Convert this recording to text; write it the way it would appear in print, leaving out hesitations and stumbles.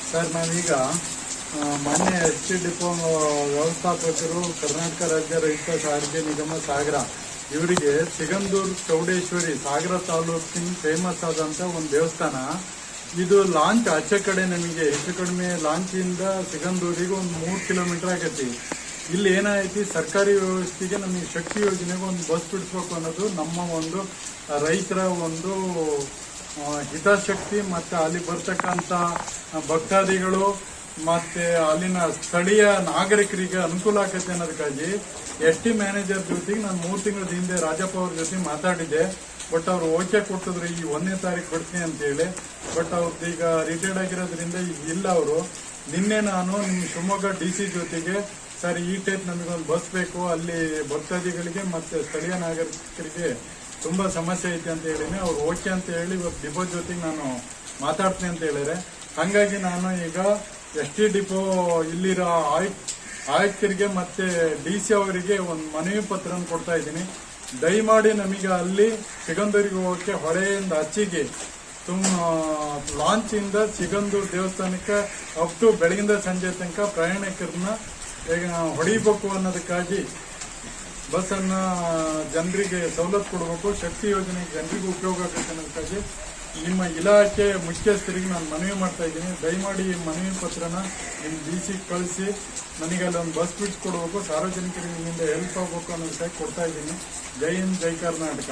Sir ನಾವೀಗ ಮಾನ್ಯ S T depot ವ್ಯವಸ್ಥಾಪಕರು ಕರ್ನಾಟಕ ರಾಜ್ಯ ರೈತ ಸಾರಿಗೆ ನಿಗಮ ಸಾಗರ ಇವರಿಗೆ ಸಿಗಂದೂರು ಚೌಡೇಶ್ವರಿ ಸಾಗರ ತಾಲೂಕಿನ ಫೇಮಸ್ ಆದಂತ ಒಂದು ದೇವಸ್ಥಾನ. ಇದು ಲಾಂಚ್ ಆಚೆ ಕಡೆ ನಮಗೆ ಹೆಚ್ಚು ಕಡಿಮೆ ಲಾಂಚಿಂದ ಸಿಗಂದೂರಿಗೆ ಒಂದು 3 ಕಿಲೋಮೀಟರ್ ಆಗೈತಿ. ಇಲ್ಲಿ ಏನಾಯ್ತಿ, ಸರ್ಕಾರಿ ವ್ಯವಸ್ಥೆಗೆ ನಮಗೆ ಶಕ್ತಿ ಯೋಜನೆಗೆ ಒಂದು ಬಸ್ ಬಿಡಿಸ್ಬೇಕು ಅನ್ನೋದು ನಮ್ಮ ಒಂದು ರೈತರ ಒಂದು ಹಿತಾಸಕ್ತಿ. ಮತ್ತೆ ಅಲ್ಲಿ ಬರ್ತಕ್ಕಂಥ ಭಕ್ತಾದಿಗಳು ಮತ್ತೆ ಅಲ್ಲಿನ ಸ್ಥಳೀಯ ನಾಗರಿಕರಿಗೆ ಅನುಕೂಲ ಆಗತ್ತೆ ಅನ್ನೋದಕ್ಕಾಗಿ ಎಸ್ ಟಿ ಮ್ಯಾನೇಜರ್ ಜೊತೆಗೆ ನಾನು 3 ತಿಂಗಳ ಹಿಂದೆ ರಾಜಪ್ಪ ಅವ್ರ ಜೊತೆ ಮಾತಾಡಿದ್ದೆ. ಬಟ್ ಅವ್ರು ಓಕೆ ಕೊಟ್ಟಿದ್ರು ಈ 1ನೇ ತಾರೀಕು ಬಿಡ್ತೀನಿ ಅಂತ ಹೇಳಿ. ಬಟ್ ಅವ್ರದ್ದು ಈಗ ರಿಟೈರ್ಡ್ ಆಗಿರೋದ್ರಿಂದ ಈಗ ಇಲ್ಲ ಅವರು. ನಿನ್ನೆ ನಾನು ನಿಮ್ಮ ಶಿವಮೊಗ್ಗ DC ಜೊತೆಗೆ ಸರ್ ಈ ಟೈಪ್ ನಮಗೊಂದು ಬಸ್ ಬೇಕು, ಅಲ್ಲಿ ಭಕ್ತಾದಿಗಳಿಗೆ ಮತ್ತೆ ಸ್ಥಳೀಯ ನಾಗರಿಕರಿಗೆ ತುಂಬಾ ಸಮಸ್ಯೆ ಐತೆ ಅಂತ ಹೇಳಿನಿ. ಅವ್ರು ಓಕೆ ಅಂತ ಹೇಳಿ ಇವತ್ತು ಡಿಪೋ ಜೊತೆಗೆ ನಾನು ಮಾತಾಡ್ತೀನಿ ಅಂತ ಹೇಳಿದ್ರೆ. ಹಾಗಾಗಿ ನಾನು ಈಗ ಎಸ್ ಟಿ ಡಿಪೋ ಇಲ್ಲಿರೋ ಆಯುಕ್ತರಿಗೆ ಮತ್ತೆ DC ಅವರಿಗೆ ಒಂದು ಮನವಿ ಪತ್ರ ಕೊಡ್ತಾ ಇದ್ದೀನಿ. ದಯಮಾಡಿ ನಮಗೆ ಅಲ್ಲಿ ಸಿಗಂದೂರಿಗೆ ಹೋಗೋಕೆ ಹೊಳೆಯಿಂದ ಆಚೆಗೆ ಲಾಂಚ್ ಇಂದ ಸಿಗಂದೂರು ದೇವಸ್ಥಾನಕ್ಕೆ ಅಪ್ ಟು ಬೆಳಗಿಂದ ಸಂಜೆ ತನಕ ಪ್ರಯಾಣಿಕರನ್ನ ಹೊಡಿಬೇಕು ಅನ್ನೋದಕ್ಕಾಗಿ ಬಸ್ ಅನ್ನ ಜನರಿಗೆ ಸವಲತ್ತು ಕೊಡಬೇಕು, ಶಕ್ತಿ ಯೋಜನೆ ಜನರಿಗೂ ಉಪಯೋಗ ಆಗುತ್ತೆ ಅನ್ನೋದಕ್ಕಾಗಿ ನಿಮ್ಮ ಇಲಾಖೆ ಮುಖ್ಯಸ್ಥರಿಗೆ ನಾನು ಮನವಿ ಮಾಡ್ತಾ ಇದ್ದೀನಿ. ದಯಮಾಡಿ ಈ ಮನವಿ ಪತ್ರನ ನಿಮ್ಮ DC ಕಳಿಸಿ ನನಗೆ ಅಲ್ಲಿ ಒಂದು ಬಸ್ ಬಿಡಿಸ್ಕೊಡ್ಬೇಕು, ಸಾರ್ವಜನಿಕರಿಗೆ ನಿಮ್ಮಿಂದ ಹೆಲ್ಪ್ ಆಗಬೇಕು ಅನ್ನೋದಕ್ಕಾಗಿ ಕೊಡ್ತಾ ಇದ್ದೀನಿ. ಜೈ ಹಿಂದ್, ಜೈ ಕರ್ನಾಟಕ.